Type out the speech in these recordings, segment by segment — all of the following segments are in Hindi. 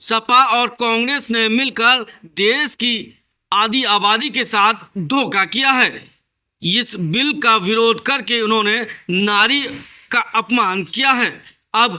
सपा और कांग्रेस ने मिलकर देश की आधी आबादी के साथ धोखा किया है। इस बिल का विरोध करके उन्होंने नारी का अपमान किया है। अब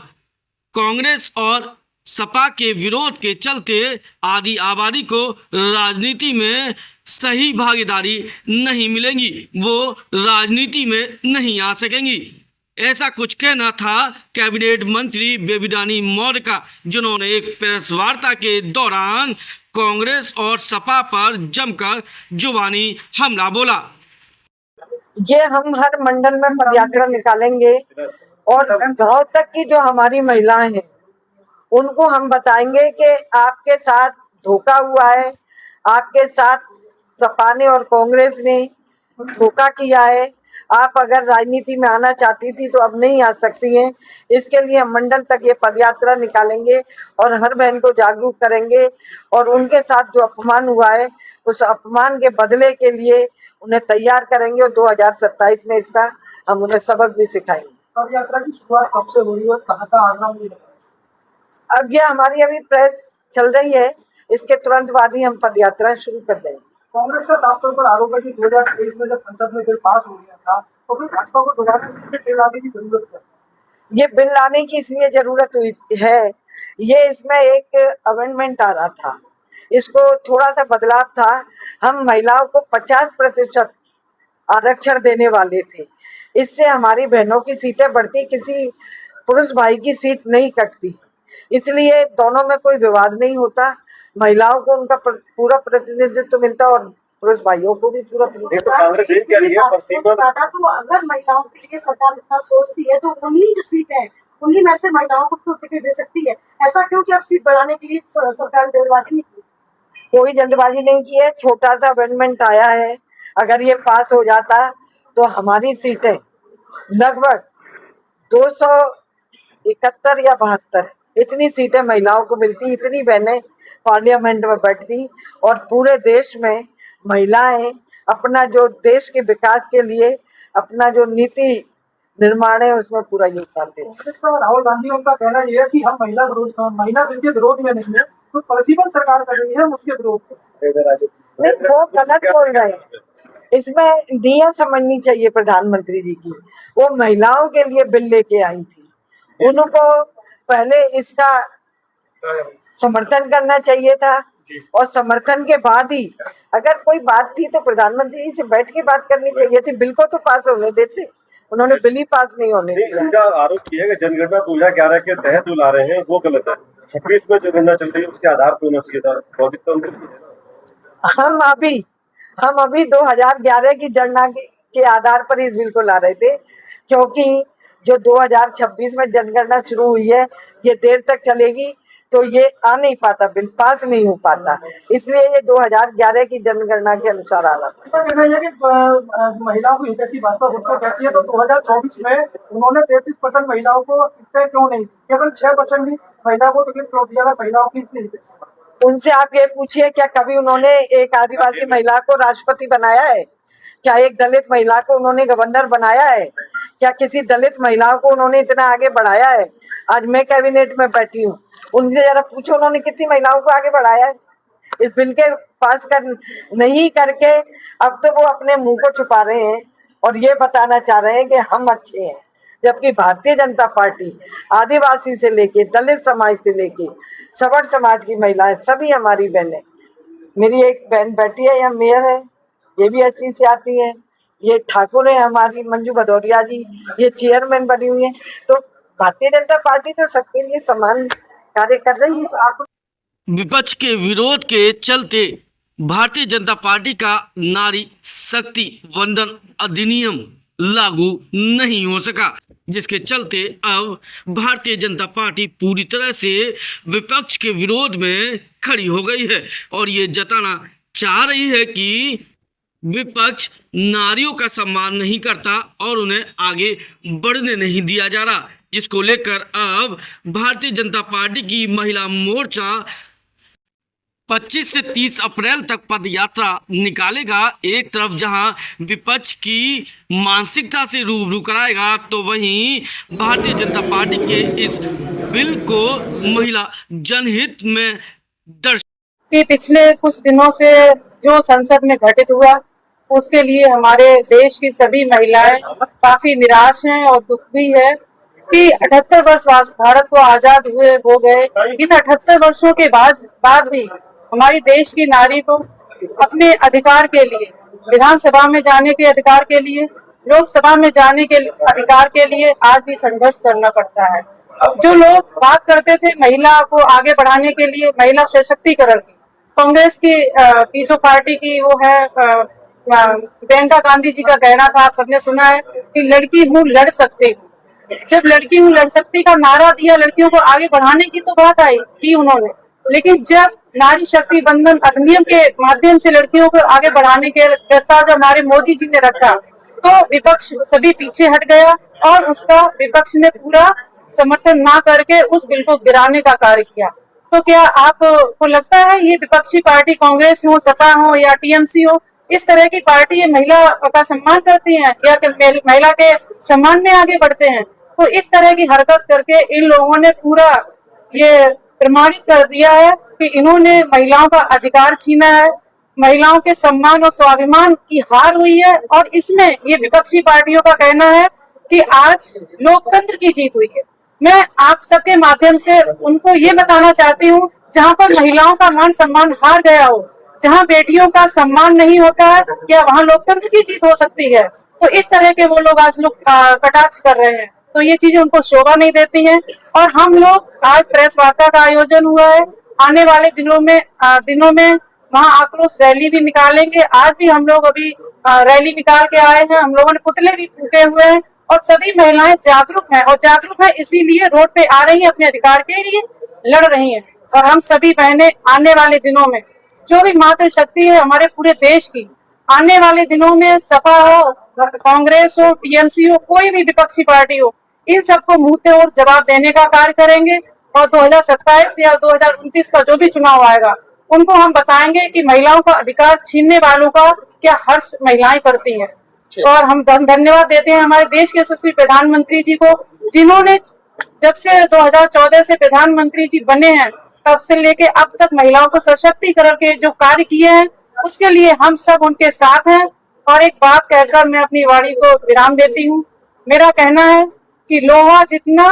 कांग्रेस और सपा के विरोध के चलते आधी आबादी को राजनीति में सही भागीदारी नहीं मिलेगी, वो राजनीति में नहीं आ सकेंगी। ऐसा कुछ कहना था कैबिनेट मंत्री बेबी रानी मौर्य का, जिन्होंने एक प्रेस वार्ता के दौरान कांग्रेस और सपा पर जमकर जुबानी हमला बोला। ये हम हर मंडल में पदयात्रा निकालेंगे और गांव तक की जो हमारी महिलाएं हैं उनको हम बताएंगे कि आपके साथ धोखा हुआ है, आपके साथ सपा ने और कांग्रेस ने धोखा किया है। आप अगर राजनीति में आना चाहती थी तो अब नहीं आ सकती हैं। इसके लिए हम मंडल तक ये पदयात्रा निकालेंगे और हर बहन को जागरूक करेंगे और उनके साथ जो अपमान हुआ है उस अपमान के बदले के लिए उन्हें तैयार करेंगे और 2027 में इसका हम उन्हें सबक भी सिखाएंगे। पदयात्रा की शुरुआत कब से हो रही है, कहाँ का आगाम? अब ये हमारी अभी प्रेस चल रही है, इसके तुरंत बाद ही हम पदयात्रा शुरू कर देंगे। कांग्रेस का साफ तौर पर आरोप है कि 2023 में जब संसद में बिल पास हो गया था तो फिर भाजपा को दोबारा से बिल लाने की जरूरत है। ये बिल लाने की इसलिए जरूरत हुई है, ये इसमें एक अमेंडमेंट आ रहा था, इसको थोड़ा सा बदलाव था। हम महिलाओं को 50% आरक्षण देने वाले थे, इससे हमारी बहनों की सीटें बढ़ती, किसी पुरुष भाई की सीट नहीं कटती, इसलिए दोनों में कोई विवाद नहीं होता। महिलाओं को उनका पूरा प्रतिनिधित्व मिलता और पुरुष भाइयों को भी पूरा कांग्रेस कह रही है तो अगर महिलाओं के लिए सरकार इतना सोचती है तो उन्हीं जो सीट है उन्हीं में से महिलाओं को तो टिकट दे सकती है। ऐसा क्यों कि अब सीट बढ़ाने के लिए सरकार ने जल्दबाजी नहीं की? कोई जल्दबाजी नहीं की है, छोटा सा अमेंडमेंट आया है। अगर ये पास हो जाता तो हमारी सीटें लगभग 271 या 72 इतनी सीटें महिलाओं को मिलती, इतनी बहनें पार्लियामेंट में बैठती और पूरे देश में महिलाएं अपना जो देश के विकास के लिए अपना जो नीति निर्माण है उसमें पूरा योगदान देते। कांग्रेस का राहुल गांधी उनका कहना यह है कि हम महिला बिल के विरोध में नहीं है, तो प्रशिक्षण सरकार कर रही है उसके विरोध में। नहीं, वो गलत बोल रहे हैं। इसमें नीयत समझनी चाहिए प्रधानमंत्री जी की। वो महिलाओं के लिए बिल लेके आई थी, उनको पहले इसका समर्थन करना चाहिए था और समर्थन के बाद ही अगर कोई बात थी तो प्रधानमंत्री जी से बैठ के बात करनी चाहिए थी। बिल को तो पास होने देते, उन्होंने बिल ही पास नहीं होने दिया। उनका आरोप किया कि जनगणना 2011 के तहत जो ला रहे हैं वो गलत है। 26 में जनगणना चल रही है उसके आधार पर होना चाहिए था। प्रोजेक्ट तो हम अभी 2011 की जनगणना के आधार पर इस बिल को ला रहे थे, क्योंकि जो 2026 में जनगणना शुरू हुई है ये देर तक चलेगी तो ये आ नहीं पाता, बिल पास नहीं हो पाता, इसलिए ये 2011 की जनगणना के अनुसार आ रहा था। महिलाओं को हितैषी भाजपा खुद को कहती है, तो 2024 में उन्होंने 33% महिलाओं को टिकट क्यों नहीं, केवल 6% ही महिला को टिकट क्यों दिया? महिलाओं की उनसे आप ये पूछिए, क्या कभी उन्होंने एक आदिवासी महिला को राष्ट्रपति बनाया है? क्या एक दलित महिला को उन्होंने गवर्नर बनाया है? क्या किसी दलित महिलाओं को उन्होंने इतना आगे बढ़ाया है? आज मैं कैबिनेट में बैठी हूँ, उनसे जरा पूछो उन्होंने कितनी महिलाओं को आगे बढ़ाया है? इस बिल के पास कर नहीं करके अब तो वो अपने मुंह को छुपा रहे हैं और ये बताना चाह रहे हैं कि हम अच्छे हैं, जबकि भारतीय जनता पार्टी आदिवासी से लेके दलित समाज से लेके सवर्ण समाज की महिलाएं सभी हमारी बहनें। मेरी एक बहन बैठी है, यह मेयर है, ये भी एससी से आती है, ये ठाकुर है हमारी मंजू भदौरिया जी, ये चेयरमैन बनी हुई है। तो भारतीय जनता पार्टी तो सबके लिए समान कार्य कर रही है। विपक्ष के विरोध के चलते भारतीय जनता पार्टी का नारी शक्ति वंदन अधिनियम लागू नहीं हो सका, जिसके चलते अब भारतीय जनता पार्टी पूरी तरह से विपक्ष के विरोध में खड़ी हो गई है और ये जताना चाह रही है कि विपक्ष नारियों का सम्मान नहीं करता और उन्हें आगे बढ़ने नहीं दिया जा रहा, जिसको लेकर अब भारतीय जनता पार्टी की महिला मोर्चा 25 से 30 अप्रैल तक पद यात्रा निकालेगा। एक तरफ जहां विपक्ष की मानसिकता से रूबरू कराएगा, तो वहीं भारतीय जनता पार्टी के इस बिल को महिला जनहित में दर्ज कि पिछले कुछ दिनों से जो संसद में घटित हुआ उसके लिए हमारे देश की सभी महिलाएं काफी निराश हैं और दुख भी है कि 78 वर्ष भारत को आजाद हुए हो गए। इन 78 वर्षों के बाद भी हमारी देश की नारी को अपने अधिकार के लिए, विधानसभा में जाने के अधिकार के लिए, लोकसभा में जाने के अधिकार के लिए आज भी संघर्ष करना पड़ता है। जो लोग बात करते थे महिला को आगे बढ़ाने के लिए, महिला सशक्तिकरण की, कांग्रेस की जो पार्टी की वो है प्रियंका गांधी जी का कहना था, आप सबने सुना है कि लड़की हूँ लड़ सकती हूँ। जब लड़की हूँ लड़ सकती का नारा दिया, लड़कियों को आगे बढ़ाने की तो बात आई की उन्होंने, लेकिन जब नारी शक्ति बंधन अधिनियम के माध्यम से लड़कियों को आगे बढ़ाने के प्रस्ताव जब हमारे मोदी जी ने रखा तो विपक्ष सभी पीछे हट गया और उसका विपक्ष ने पूरा समर्थन ना करके उस बिल को गिराने का कार्य किया। तो क्या आपको लगता है ये विपक्षी पार्टी कांग्रेस हो, सपा हो या टीएमसी हो, इस तरह की पार्टी ये महिला का सम्मान करती हैं या महिला के सम्मान में आगे बढ़ते हैं? तो इस तरह की हरकत करके इन लोगों ने पूरा ये प्रमाणित कर दिया है कि इन्होंने महिलाओं का अधिकार छीना है, महिलाओं के सम्मान और स्वाभिमान की हार हुई है। और इसमें ये विपक्षी पार्टियों का कहना है कि आज लोकतंत्र की जीत हुई है। मैं आप सबके माध्यम से उनको ये बताना चाहती हूँ, जहाँ पर महिलाओं का मान सम्मान हार गया हो, जहाँ बेटियों का सम्मान नहीं होता है, क्या वहाँ लोकतंत्र की जीत हो सकती है? तो इस तरह के वो लोग आज लोग कटाक्ष कर रहे हैं, तो ये चीजें उनको शोभा नहीं देती हैं। और हम लोग आज प्रेस वार्ता का आयोजन हुआ है, आने वाले दिनों में वहाँ आक्रोश रैली भी निकालेंगे। आज भी हम लोग अभी रैली निकाल के आए हैं, हम लोगों ने पुतले भी फूके हुए हैं और सभी महिलाएं जागरूक हैं, और जागरूक है इसीलिए रोड पे आ रही हैं, अपने अधिकार के लिए लड़ रही हैं। और हम सभी बहनें आने वाले दिनों में जो भी मातृ शक्ति है हमारे पूरे देश की, आने वाले दिनों में सपा हो, कांग्रेस हो, टीएमसी हो, कोई भी विपक्षी पार्टी हो, इन सबको मुंह तोड़ जवाब देने का कार्य करेंगे। और 2027 या 2029 का जो भी चुनाव आएगा उनको हम बताएंगे कि महिलाओं का अधिकार छीनने वालों का क्या हर्ष महिलाएं करती हैं। और हम धन्यवाद देते हैं हमारे देश के यशस्वी प्रधानमंत्री जी को, जिन्होंने जब से 2014 से प्रधानमंत्री जी बने हैं तब से लेके अब तक महिलाओं को सशक्तिकरण के जो कार्य किए हैं उसके लिए हम सब उनके साथ हैं। और एक बात कहकर मैं अपनी वाणी को विराम देती हूँ। मेरा कहना है कि लोहा जितना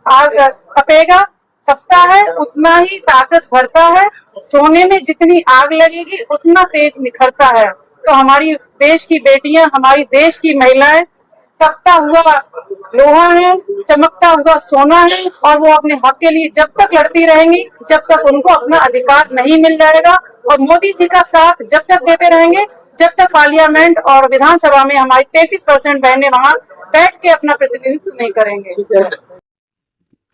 आग तपेगा तपता है उतना ही ताकत भरता है, सोने में जितनी आग लगेगी उतना तेज निखरता है। तो हमारी देश की बेटियां, हमारी देश की महिलाएं तपता हुआ लोहा है, चमकता हुआ सोना है, और वो अपने हक के लिए जब तक लड़ती रहेंगी, जब तक उनको अपना अधिकार नहीं मिल जाएगा। और मोदी जी का साथ जब तक देते रहेंगे, जब तक पार्लियामेंट और विधानसभा में हमारी 33% बहनें वहाँ बैठ के अपना प्रतिनिधित्व नहीं करेंगे।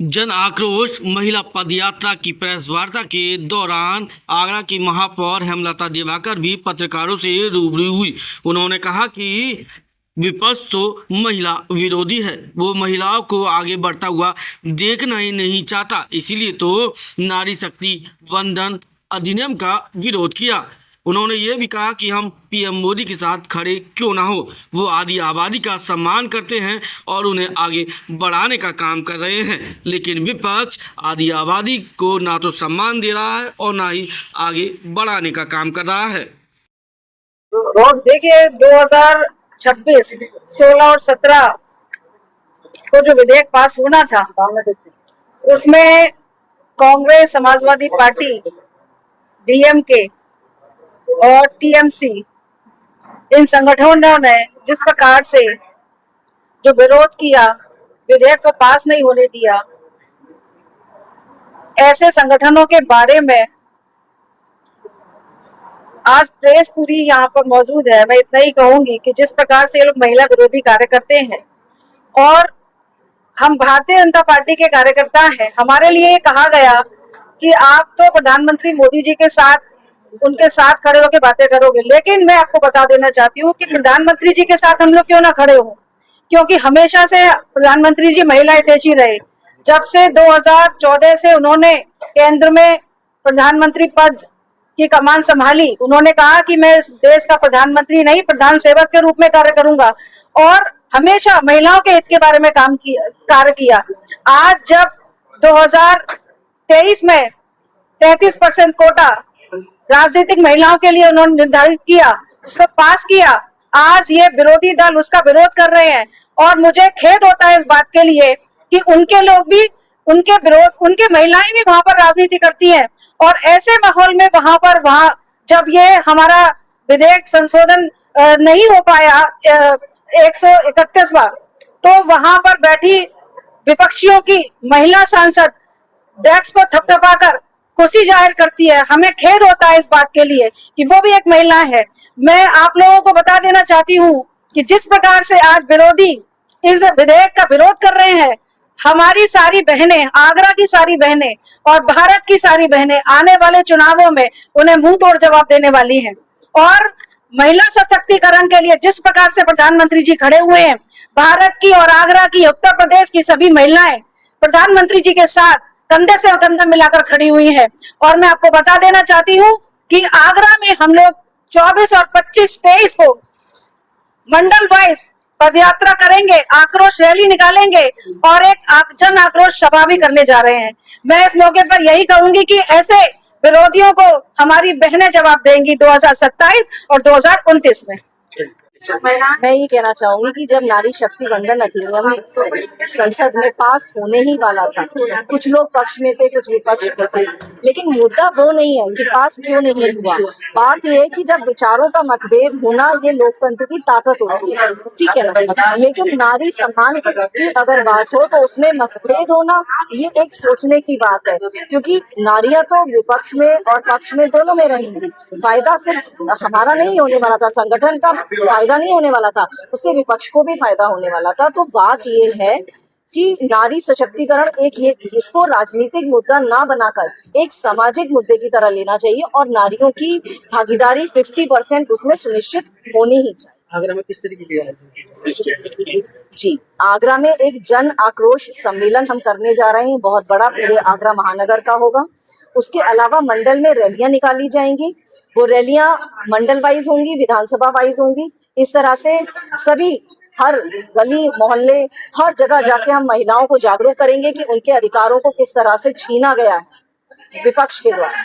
जन आक्रोश महिला पदयात्रा की प्रेस वार्ता के दौरान आगरा की महापौर हेमलता दिवाकर भी पत्रकारों से रूबरू हुई। उन्होंने कहा कि विपक्ष तो महिला विरोधी है, वो महिलाओं को आगे बढ़ता हुआ देखना ही नहीं चाहता, इसीलिए तो नारी शक्ति वंदन अधिनियम का विरोध किया। उन्होंने ये भी कहा कि हम पीएम मोदी के साथ खड़े क्यों ना हो, वो आदि आबादी का सम्मान करते हैं और उन्हें आगे बढ़ाने का काम कर रहे हैं, लेकिन विपक्ष आदि आबादी को ना तो सम्मान दे रहा है और ना ही आगे बढ़ाने का काम कर रहा है। रोड देखिए 2026, 16 और 17 को जो विधेयक पास होना था उसमें कांग्रेस, समाजवादी पार्टी, डीएमके और टीएमसी इन संगठनों ने जिस प्रकार से जो विरोध किया, विधेयक को पास नहीं होने दिया, ऐसे संगठनों के बारे में आज प्रेस पूरी यहाँ पर मौजूद है। मैं इतना ही कहूंगी कि जिस प्रकार से ये लोग महिला विरोधी कार्य करते हैं, और हम भारतीय जनता पार्टी के कार्यकर्ता हैं, हमारे लिए कहा गया कि आप तो प्रधानमंत्री मोदी जी के साथ, उनके साथ खड़े होकर बातें करोगे, लेकिन मैं आपको बता देना चाहती हूँ कि प्रधानमंत्री जी के साथ हम लोग क्यों ना खड़े हो, क्योंकि हमेशा से प्रधानमंत्री जी महिला हितैषी रहे। जब से 2014 से उन्होंने केंद्र में प्रधानमंत्री पद की कमान संभाली, उन्होंने कहा कि मैं इस देश का प्रधानमंत्री नहीं, प्रधान सेवक के रूप में कार्य करूंगा। और हमेशा महिलाओं के हित के बारे में कार्य किया। आज जब 2023 में 33% कोटा राजनीतिक महिलाओं के लिए उन्होंने निर्धारित किया, उसको पास किया, आज ये विरोधी दल उसका विरोध कर रहे हैं और मुझे खेद होता है इस बात के लिए कि उनके लोग भी उनके महिलाएं भी वहां पर राजनीति करती हैं और ऐसे माहौल में वहां जब ये हमारा विधेयक संशोधन नहीं हो पाया 131 बार, तो वहां पर बैठी विपक्षियों की महिला सांसद डेस्क को थपथपाकर खुशी जाहिर करती है। हमें खेद होता है इस बात के लिए कि वो भी एक महिला है। मैं आप लोगों को बता देना चाहती हूँ कि जिस प्रकार से आज विरोधी इस विधेयक का विरोध कर रहे हैं, हमारी सारी बहनें, आगरा की सारी बहनें और भारत की सारी बहनें आने वाले चुनावों में उन्हें मुंह तोड़ जवाब देने वाली हैं। और महिला सशक्तिकरण के लिए जिस प्रकार से प्रधानमंत्री जी खड़े हुए हैं, भारत की और आगरा की, उत्तर प्रदेश की सभी महिलाएं प्रधानमंत्री जी के साथ कंधे से कंधा मिलाकर खड़ी हुई है। और मैं आपको बता देना चाहती हूँ कि आगरा में हम लोग 24 और 25-23 को मंडल वाइज पदयात्रा करेंगे, आक्रोश रैली निकालेंगे और एक जन आक्रोश सभा भी करने जा रहे हैं। मैं इस मौके पर यही कहूंगी कि ऐसे विरोधियों को हमारी बहनें जवाब देंगी 2027 और 2029 में। मैं ये कहना चाहूंगी कि जब नारी शक्ति वंदन अधिनियम संसद में पास होने ही वाला था, कुछ लोग पक्ष में थे, कुछ विपक्ष में थे, लेकिन मुद्दा वो नहीं है कि पास क्यों नहीं हुआ। बात यह है कि जब विचारों का मतभेद होना ये लोकतंत्र की ताकत होती है, ठीक है ना। लेकिन नारी सम्मान की अगर बात हो तो उसमें मतभेद होना ये एक सोचने की बात है, क्योंकि नारियां तो विपक्ष में और पक्ष में दोनों में रहेंगी। फायदा सिर्फ हमारा नहीं होने वाला था, संगठन का फायदा नहीं होने वाला था, उससे विपक्ष को भी फायदा होने वाला था। तो बात ये है कि नारी सशक्तिकरण इसको राजनीतिक मुद्दा ना बनाकर एक सामाजिक मुद्दे की तरह लेना चाहिए और नारियों की भागीदारी 50% उसमें सुनिश्चित होनी ही चाहिए। आगरा में किस तरीके की जी, आगरा में एक जन आक्रोश सम्मेलन हम करने जा रहे हैं, बहुत बड़ा, पूरे आगरा महानगर का होगा। उसके अलावा मंडल में रैलियां निकाली जाएंगी, वो रैलियां मंडल वाइज होंगी, विधानसभा वाइज होंगी। इस तरह से सभी हर गली मोहल्ले हर जगह जाके हम महिलाओं को जागरूक करेंगे कि उनके अधिकारों को किस तरह से छीना गया है विपक्ष के द्वारा।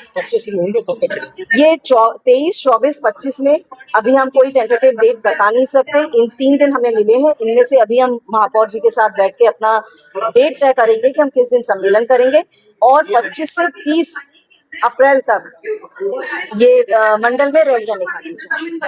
ये 23, 24, 25 में अभी हम कोई टेंटेटिव डेट बता नहीं सकते। इन 3 दिन हमें मिले हैं, इनमें से अभी हम महापौर जी के साथ बैठ के अपना डेट तय करेंगे कि हम किस दिन सम्मेलन करेंगे। और 25 से 30 अप्रैल तक ये मंडल में रैलियां निकाली जाएंगी।